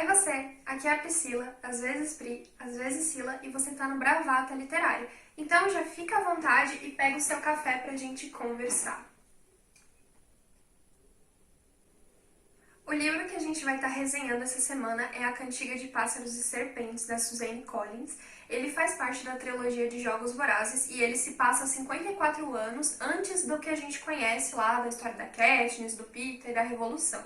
Oi você, aqui é a Priscila, às vezes Pri, às vezes Sila, e você tá no Bravata Literária. Então já fica à vontade e pega o seu café pra gente conversar. O livro que a gente vai estar resenhando essa semana é A Cantiga de Pássaros e Serpentes, da Suzanne Collins. Ele faz parte da trilogia de Jogos Vorazes e ele se passa 54 anos antes do que a gente conhece lá da história da Katniss, do Peter e da Revolução.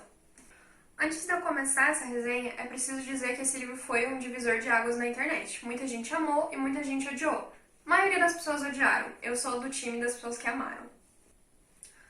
Antes de eu começar essa resenha, é preciso dizer que esse livro foi um divisor de águas na internet. Muita gente amou e muita gente odiou. A maioria das pessoas odiaram. Eu sou do time das pessoas que amaram.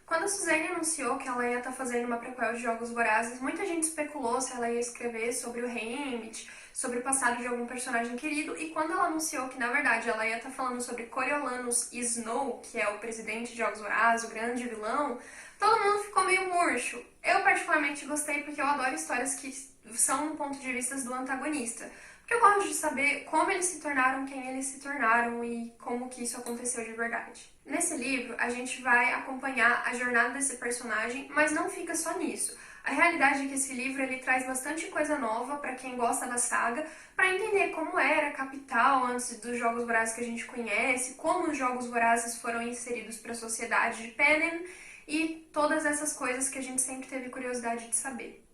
Quando a Suzanne anunciou que ela ia estar fazendo uma prequel de Jogos Vorazes, muita gente especulou se ela ia escrever sobre o Haymitch, sobre o passado de algum personagem querido, e quando ela anunciou que, na verdade, ela ia estar falando sobre Coriolanus Snow, que é o presidente de Jogos Vorazes, o grande vilão, todo mundo ficou meio murcho. Eu particularmente gostei porque eu adoro histórias que são um ponto de vista do antagonista. Porque eu gosto de saber como eles se tornaram quem eles se tornaram e como que isso aconteceu de verdade. Nesse livro, a gente vai acompanhar a jornada desse personagem, mas não fica só nisso. A realidade é que esse livro ele traz bastante coisa nova para quem gosta da saga, para entender como era a capital antes dos Jogos Vorazes que a gente conhece, como os Jogos Vorazes foram inseridos para a sociedade de Panem e todas essas coisas que a gente sempre teve curiosidade de saber.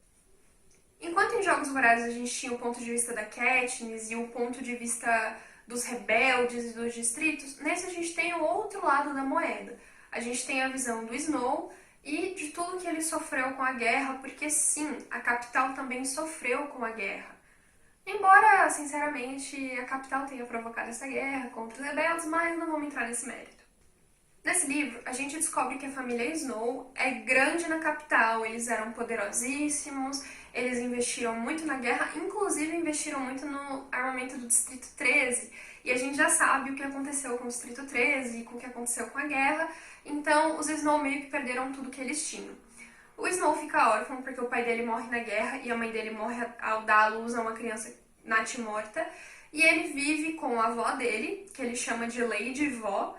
Enquanto em Jogos Vorazes a gente tinha o ponto de vista da Katniss e o ponto de vista dos rebeldes e dos distritos, nesse a gente tem o outro lado da moeda. A gente tem a visão do Snow e de tudo que ele sofreu com a guerra, porque sim, a capital também sofreu com a guerra. Embora, sinceramente, a capital tenha provocado essa guerra contra os rebeldes, mas não vamos entrar nesse mérito. Nesse livro, a gente descobre que a família Snow é grande na capital, eles eram poderosíssimos, eles investiram muito na guerra, inclusive investiram muito no armamento do Distrito 13, e a gente já sabe o que aconteceu com o Distrito 13 e com o que aconteceu com a guerra, então os Snow meio que perderam tudo que eles tinham. O Snow fica órfão porque o pai dele morre na guerra e a mãe dele morre ao dar à luz a uma criança natimorta, e ele vive com a avó dele, que ele chama de Lady Vó,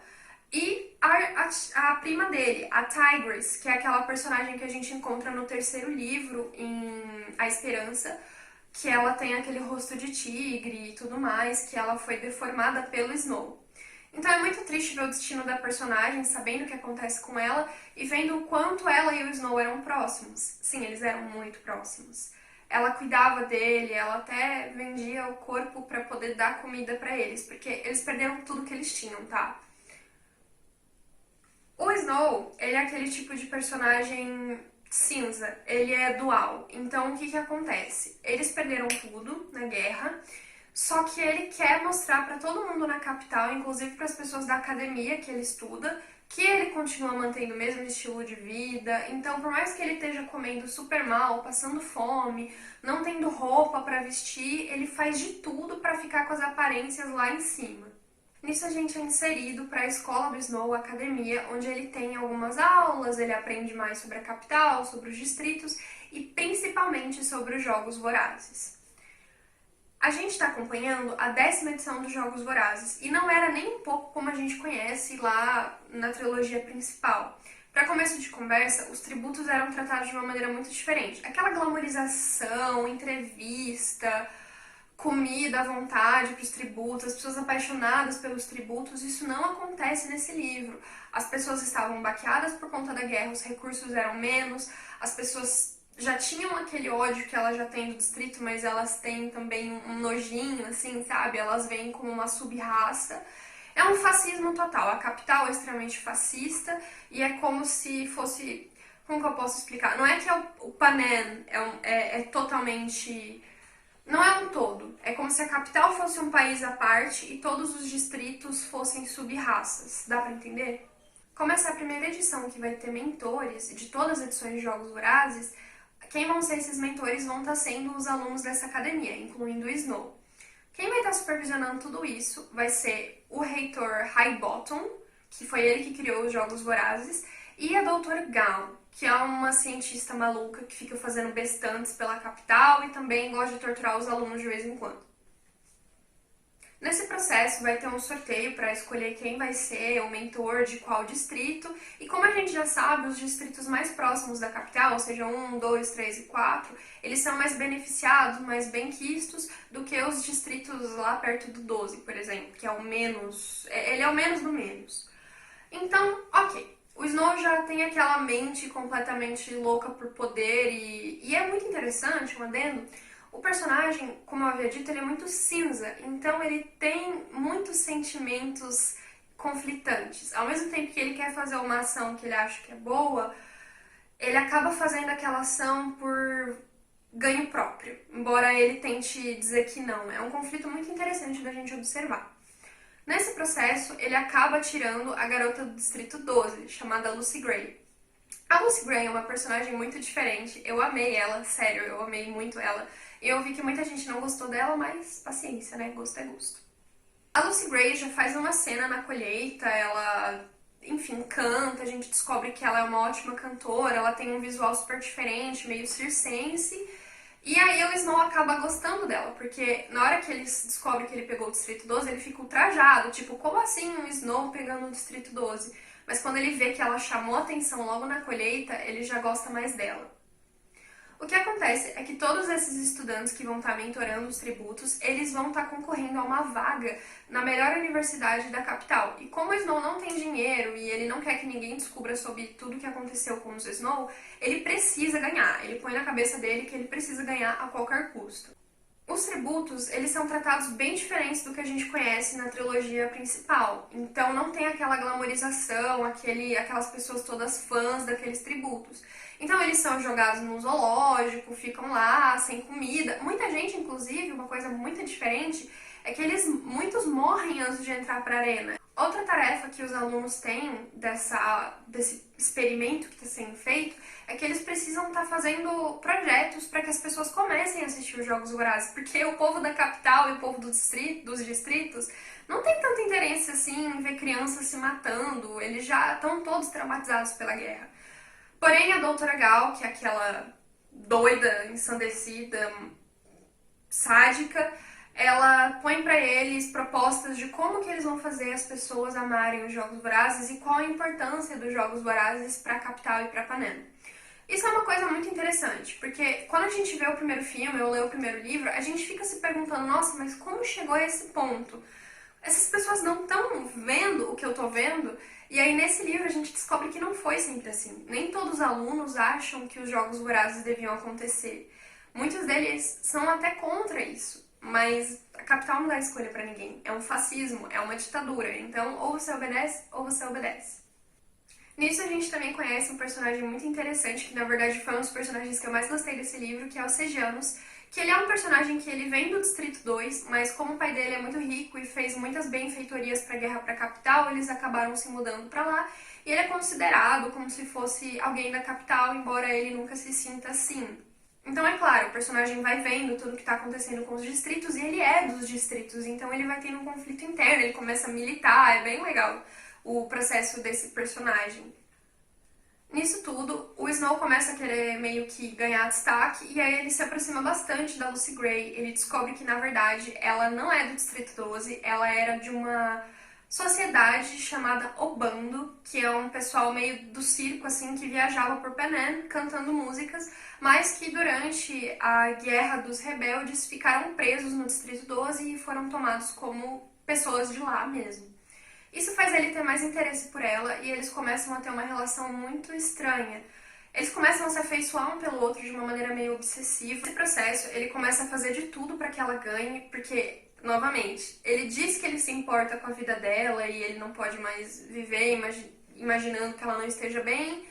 e a prima dele, a Tigress, que é aquela personagem que a gente encontra no terceiro livro, em A Esperança, que ela tem aquele rosto de tigre e tudo mais, que ela foi deformada pelo Snow. Então é muito triste ver o destino da personagem, sabendo o que acontece com ela e vendo o quanto ela e o Snow eram próximos. Sim, eles eram muito próximos. Ela cuidava dele, ela até vendia o corpo para poder dar comida para eles, porque eles perderam tudo que eles tinham, tá? O Snow, ele é aquele tipo de personagem cinza, ele é dual. Então, o que acontece? Eles perderam tudo na guerra, só que ele quer mostrar para todo mundo na capital, inclusive para as pessoas da academia que ele estuda, que ele continua mantendo o mesmo estilo de vida. Então, por mais que ele esteja comendo super mal, passando fome, não tendo roupa para vestir, ele faz de tudo para ficar com as aparências lá em cima. Nisso a gente é inserido para a escola do Snow, a academia, onde ele tem algumas aulas, ele aprende mais sobre a capital, sobre os distritos e principalmente sobre os Jogos Vorazes. A gente está acompanhando a 10ª edição dos Jogos Vorazes e não era nem um pouco como a gente conhece lá na trilogia principal. Para começo de conversa, os tributos eram tratados de uma maneira muito diferente. Aquela glamorização, entrevista, comida à vontade para os tributos, as pessoas apaixonadas pelos tributos, isso não acontece nesse livro. As pessoas estavam baqueadas por conta da guerra, os recursos eram menos, as pessoas já tinham aquele ódio que elas já têm do distrito, mas elas têm também um nojinho, assim, sabe? Elas veem como uma sub-raça. É um fascismo total. A capital é extremamente fascista e é como se fosse... Como que eu posso explicar? Não é que o Panem é totalmente... Não é um todo. É como se a capital fosse um país à parte e todos os distritos fossem sub-raças. Dá pra entender? Como essa é a primeira edição que vai ter mentores de todas as edições de Jogos Vorazes, quem vão ser esses mentores vão estar sendo os alunos dessa academia, incluindo o Snow. Quem vai estar supervisionando tudo isso vai ser o reitor Highbottom, que foi ele que criou os Jogos Vorazes, e a doutora Gowne, que é uma cientista maluca que fica fazendo bestantes pela capital e também gosta de torturar os alunos de vez em quando. Nesse processo vai ter um sorteio para escolher quem vai ser o mentor de qual distrito, e como a gente já sabe, os distritos mais próximos da capital, ou seja, 1, 2, 3 e 4, eles são mais beneficiados, mais benquistos do que os distritos lá perto do 12, por exemplo, que é o menos, ele é o menos do menos. Então, ok, o Snow já tem aquela mente completamente louca por poder e é muito interessante, um adendo. O personagem, como eu havia dito, ele é muito cinza, então ele tem muitos sentimentos conflitantes. Ao mesmo tempo que ele quer fazer uma ação que ele acha que é boa, ele acaba fazendo aquela ação por ganho próprio, embora ele tente dizer que não. É um conflito muito interessante da gente observar. Nesse processo, ele acaba tirando a garota do Distrito 12, chamada Lucy Gray. A Lucy Gray é uma personagem muito diferente, eu amei ela, sério, eu amei muito ela. E eu vi que muita gente não gostou dela, mas paciência, né? Gosto é gosto. A Lucy Gray já faz uma cena na colheita, ela, enfim, canta, a gente descobre que ela é uma ótima cantora, ela tem um visual super diferente, meio circense. E aí o Snow acaba gostando dela, porque na hora que ele descobre que ele pegou o Distrito 12, ele fica ultrajado, tipo, como assim um Snow pegando o Distrito 12? Mas quando ele vê que ela chamou atenção logo na colheita, ele já gosta mais dela. O que acontece é que todos esses estudantes que vão estar mentorando os tributos, eles vão estar concorrendo a uma vaga na melhor universidade da capital. E como o Snow não tem dinheiro e ele não quer que ninguém descubra sobre tudo o que aconteceu com o Snow, ele precisa ganhar. Ele põe na cabeça dele que ele precisa ganhar a qualquer custo. Os tributos, eles são tratados bem diferentes do que a gente conhece na trilogia principal. Então não tem aquela glamorização, aquelas pessoas todas fãs daqueles tributos. Então eles são jogados num zoológico, ficam lá sem comida. Muita gente, inclusive, uma coisa muito diferente, é que muitos morrem antes de entrar para a arena. Outra tarefa que os alunos têm desse experimento que está sendo feito é que eles precisam estar fazendo projetos para que as pessoas comecem a assistir os Jogos Vorazes, porque o povo da capital e o povo dos distritos não tem tanto interesse assim em ver crianças se matando, eles já estão todos traumatizados pela guerra. Porém, a Doutora Gal, que é aquela doida, ensandecida, sádica, ela põe para eles propostas de como que eles vão fazer as pessoas amarem os Jogos Vorazes e qual a importância dos Jogos Vorazes para a capital e para Panem. Isso é uma coisa muito interessante, porque quando a gente vê o primeiro filme ou lê o primeiro livro, a gente fica se perguntando, nossa, mas como chegou a esse ponto? Essas pessoas não estão vendo o que eu estou vendo? E aí nesse livro a gente descobre que não foi sempre assim. Nem todos os alunos acham que os Jogos Vorazes deviam acontecer. Muitos deles são até contra isso. Mas a capital não dá escolha pra ninguém. É um fascismo, é uma ditadura. Então, ou você obedece, ou você obedece. Nisso a gente também conhece um personagem muito interessante, que na verdade foi um dos personagens que eu mais gostei desse livro, que é o Sejanus, que ele é um personagem que ele vem do Distrito 2, mas como o pai dele é muito rico e fez muitas benfeitorias pra guerra pra capital, eles acabaram se mudando pra lá, e ele é considerado como se fosse alguém da capital, embora ele nunca se sinta assim. Então, é claro, o personagem vai vendo tudo o que está acontecendo com os distritos e ele é dos distritos, então ele vai tendo um conflito interno, ele começa a militar, é bem legal o processo desse personagem. Nisso tudo, o Snow começa a querer meio que ganhar destaque e aí ele se aproxima bastante da Lucy Gray. Ele descobre que, na verdade, ela não é do Distrito 12, ela era de uma sociedade chamada Obando, que é um pessoal meio do circo, assim, que viajava por Panem cantando músicas, mas que durante a Guerra dos Rebeldes ficaram presos no Distrito 12 e foram tomados como pessoas de lá mesmo. Isso faz ele ter mais interesse por ela e eles começam a ter uma relação muito estranha. Eles começam a se afeiçoar um pelo outro de uma maneira meio obsessiva. Nesse processo, ele começa a fazer de tudo para que ela ganhe, porque novamente, ele diz que ele se importa com a vida dela e ele não pode mais viver imaginando que ela não esteja bem,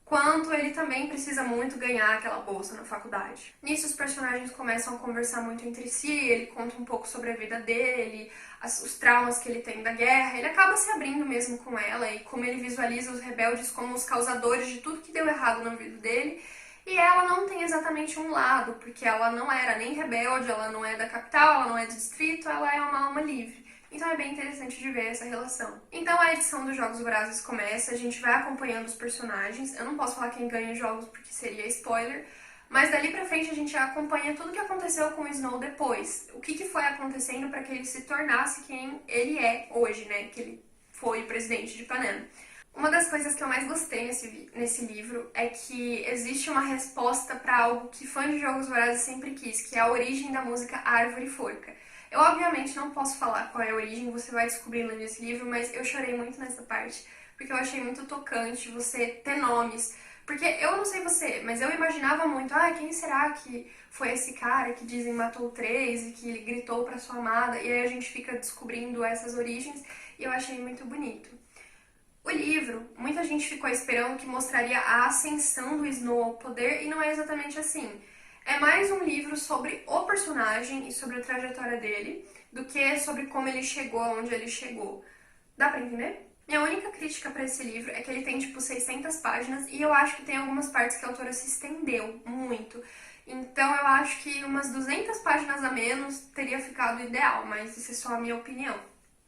quanto ele também precisa muito ganhar aquela bolsa na faculdade. Nisso, os personagens começam a conversar muito entre si, ele conta um pouco sobre a vida dele, os traumas que ele tem da guerra, ele acaba se abrindo mesmo com ela e como ele visualiza os rebeldes como os causadores de tudo que deu errado na vida dele. E ela não tem exatamente um lado, porque ela não era nem rebelde, ela não é da capital, ela não é do distrito, ela é uma alma livre. Então é bem interessante de ver essa relação. Então a edição dos Jogos Vorazes começa, a gente vai acompanhando os personagens. Eu não posso falar quem ganha os jogos porque seria spoiler, Mas dali pra frente a gente acompanha tudo que aconteceu com o Snow depois. O que foi acontecendo para que ele se tornasse quem ele é hoje, né? Que ele foi presidente de Ipanema. Uma das coisas que eu mais gostei nesse livro é que existe uma resposta para algo que fã de Jogos Vorazes sempre quis, que é a origem da música Árvore e Forca. Eu, obviamente, não posso falar qual é a origem, você vai descobrindo nesse livro, mas eu chorei muito nessa parte, porque eu achei muito tocante você ter nomes. Porque eu não sei você, mas eu imaginava muito, quem será que foi esse cara que dizem matou três e que gritou pra sua amada, e aí a gente fica descobrindo essas origens, e eu achei muito bonito. O livro, muita gente ficou esperando que mostraria a ascensão do Snow ao poder e não é exatamente assim. É mais um livro sobre o personagem e sobre a trajetória dele do que sobre como ele chegou aonde ele chegou. Dá pra entender? Minha única crítica pra esse livro é que ele tem tipo 600 páginas e eu acho que tem algumas partes que a autora se estendeu muito. Então eu acho que umas 200 páginas a menos teria ficado ideal, mas isso é só a minha opinião.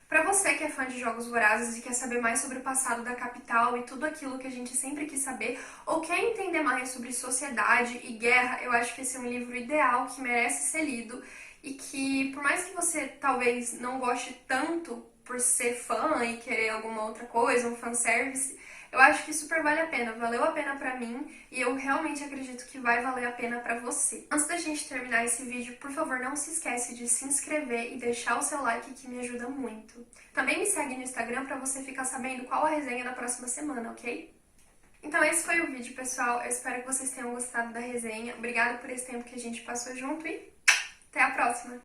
Para você que é fã de Jogos Vorazes e quer saber mais sobre o passado da capital e tudo aquilo que a gente sempre quis saber, ou quer entender mais sobre sociedade e guerra, eu acho que esse é um livro ideal que merece ser lido e que, por mais que você talvez não goste tanto por ser fã e querer alguma outra coisa, um fanservice, eu acho que super vale a pena, valeu a pena pra mim e eu realmente acredito que vai valer a pena pra você. Antes da gente terminar esse vídeo, por favor, não se esquece de se inscrever e deixar o seu like que me ajuda muito. Também me segue no Instagram pra você ficar sabendo qual a resenha da próxima semana, ok? Então esse foi o vídeo, pessoal. Eu espero que vocês tenham gostado da resenha. Obrigada por esse tempo que a gente passou junto e até a próxima!